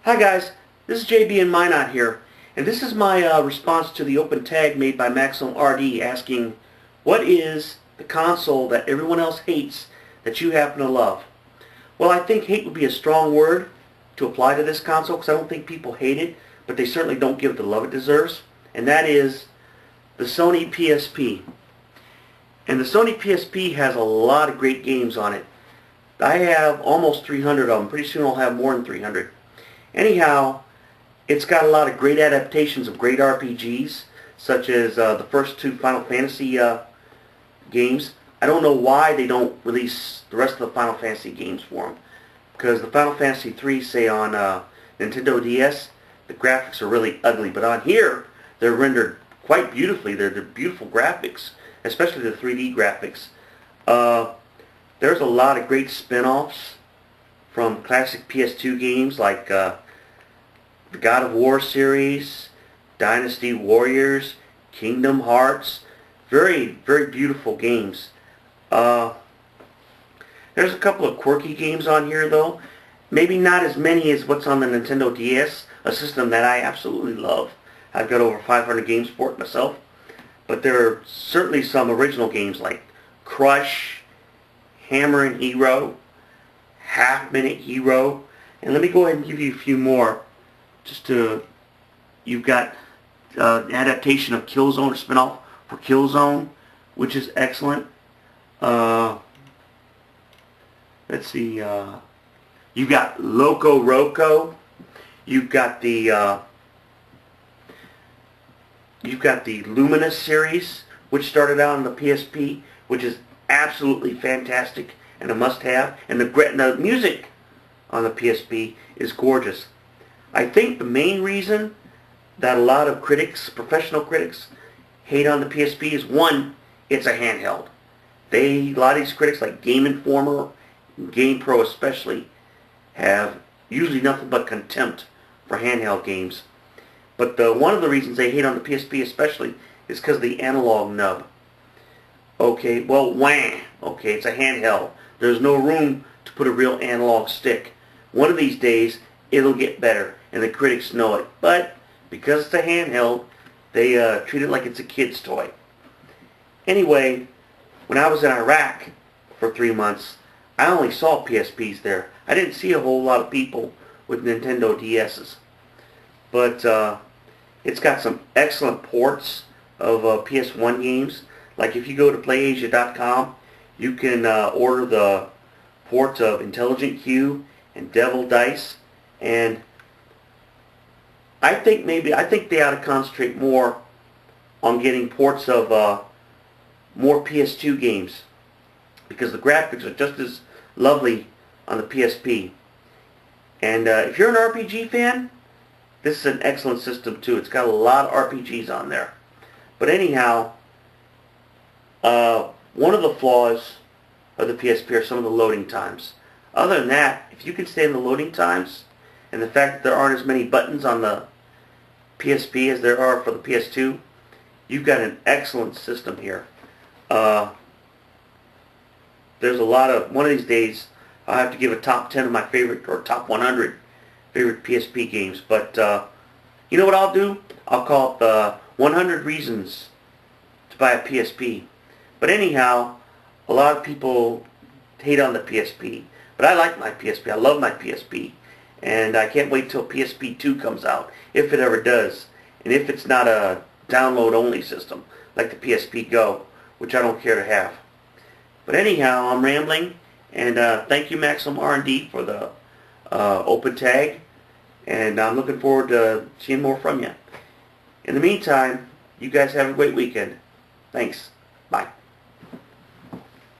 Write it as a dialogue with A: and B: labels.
A: Hi guys, this is JB and Minot here, and this is my response to the open tag made by MaximumRD asking, what is the console that everyone else hates that you happen to love? Well, I think hate would be a strong word to apply to this console because I don't think people hate it, but they certainly don't give it the love it deserves, and that is the Sony PSP. And the Sony PSP has a lot of great games on it. I have almost 300 of them. Pretty soon I'll have more than 300. Anyhow, it's got a lot of great adaptations of great RPGs, such as the first two Final Fantasy games. I don't know why they don't release the rest of the Final Fantasy games for them, because the Final Fantasy 3, say on Nintendo DS, the graphics are really ugly, but on here they're rendered quite beautifully. They're beautiful graphics, especially the 3D graphics. There's a lot of great spin-offs from classic PS2 games like the God of War series, Dynasty Warriors, Kingdom Hearts. Very, very beautiful games. There's a couple of quirky games on here though. Maybe not as many as what's on the Nintendo DS, a system that I absolutely love. I've got over 500 games for it myself. But there are certainly some original games like Crush, Hammer and Hero, Half Minute Hero, and let me go ahead and give you a few more. You've got adaptation of Killzone, or spin-off for Killzone, which is excellent. Let's see. You've got Loco Roco. You've got the Luminous series, which started out on the PSP, which is absolutely fantastic and a must-have. And the music on the PSP is gorgeous. I think the main reason that a lot of critics, professional critics, hate on the PSP is, one, it's a handheld. A lot of these critics, like Game Informer, Game Pro especially, have usually nothing but contempt for handheld games. But one of the reasons they hate on the PSP especially is because of the analog nub. Okay, well, wah. Okay, it's a handheld. There's no room to put a real analog stick. One of these days, it'll get better, and the critics know it. But because it's a handheld, they treat it like it's a kid's toy. Anyway, when I was in Iraq for 3 months, I only saw PSPs there. I didn't see a whole lot of people with Nintendo DS's. But it's got some excellent ports of PS1 games. Like if you go to PlayAsia.com, you can order the ports of Intelligent Qube and Devil Dice, and I think they ought to concentrate more on getting ports of more PS2 games, because the graphics are just as lovely on the PSP. And if you're an RPG fan, this is an excellent system too. It's got a lot of RPGs on there. But anyhow, one of the flaws of the PSP are some of the loading times. Other than that, if you can stand the loading times and the fact that there aren't as many buttons on the PSP as there are for the PS2, you've got an excellent system here. There's a lot of, one of these days, I'll have to give a top 10 of my favorite, or top 100 favorite PSP games. But you know what I'll do? I'll call it the 100 Reasons to Buy a PSP. But anyhow, a lot of people hate on the PSP. But I like my PSP. I love my PSP. And I can't wait till PSP 2 comes out, if it ever does. And if it's not a download-only system, like the PSP Go, which I don't care to have. But anyhow, I'm rambling. And thank you, MaximumRD, for the open tag. And I'm looking forward to seeing more from you. In the meantime, you guys have a great weekend. Thanks. Bye.